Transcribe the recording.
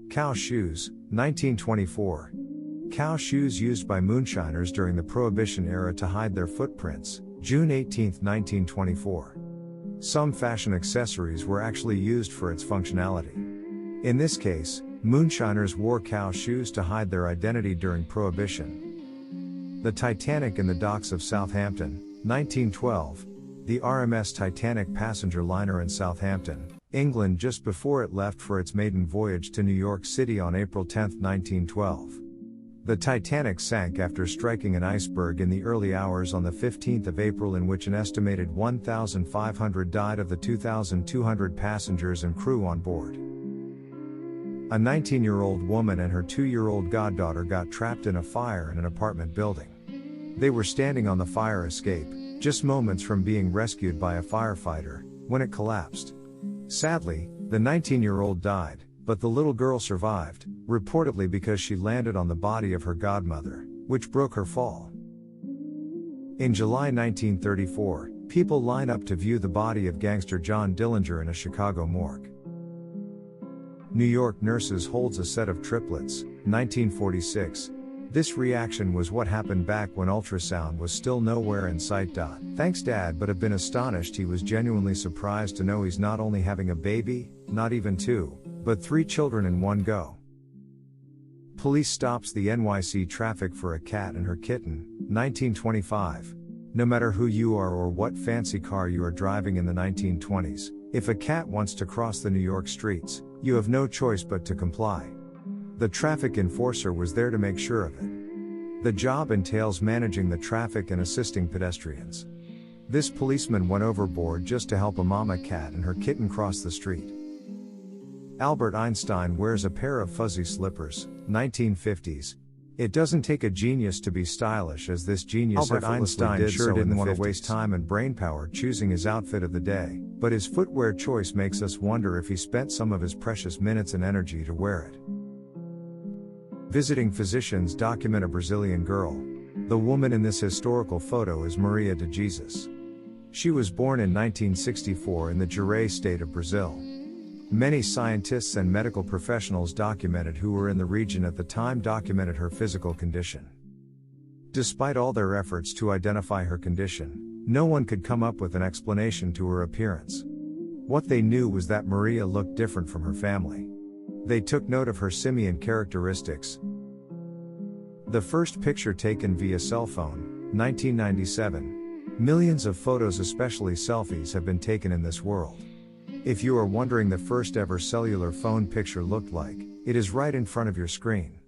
Cow shoes, 1924. Cow shoes used by moonshiners during the Prohibition era to hide their footprints, June 18, 1924. Some fashion accessories were actually used for its functionality. In this case, moonshiners wore cow shoes to hide their identity during Prohibition. The Titanic in the docks of Southampton, 1912. The RMS Titanic passenger liner in Southampton, England just before it left for its maiden voyage to New York City on April 10, 1912. The Titanic sank after striking an iceberg in the early hours on the 15th of April, in which an estimated 1,500 died of the 2,200 passengers and crew on board. A 19-year-old woman and her 2-year-old goddaughter got trapped in a fire in an apartment building. They were standing on the fire escape, just moments from being rescued by a firefighter, when it collapsed. Sadly, the 19-year-old died, but the little girl survived, reportedly because she landed on the body of her godmother, which broke her fall. In July 1934, people line up to view the body of gangster John Dillinger in a Chicago morgue. New York nurses holds a set of triplets, 1946. This reaction was what happened back when ultrasound was still nowhere in sight. Thanks Dad, but have been astonished. He was genuinely surprised to know he's not only having a baby, not even 2, but 3 children in one go. Police stops the NYC traffic for a cat and her kitten, 1925. No matter who you are or what fancy car you are driving in the 1920s, if a cat wants to cross the New York streets, you have no choice but to comply. The traffic enforcer was there to make sure of it. The job entails managing the traffic and assisting pedestrians. This policeman went overboard just to help a mama cat and her kitten cross the street. Albert Einstein wears a pair of fuzzy slippers, 1950s. It doesn't take a genius to be stylish, as this genius Albert Einstein sure didn't want to 50s. waste time and brainpower choosing his outfit of the day, but his footwear choice makes us wonder if he spent some of his precious minutes and energy to wear it. Visiting physicians document a Brazilian girl. The woman in this historical photo is Maria de Jesus. She was born in 1964 in the Gerais state of Brazil. Many scientists and medical professionals documented who were in the region at the time documented her physical condition. Despite all their efforts to identify her condition, no one could come up with an explanation to her appearance. What they knew was that Maria looked different from her family. They took note of her simian characteristics. The first picture taken via cell phone, 1997. Millions of photos, especially selfies, have been taken in this world. If you are wondering the first ever cellular phone picture looked like, it is right in front of your screen.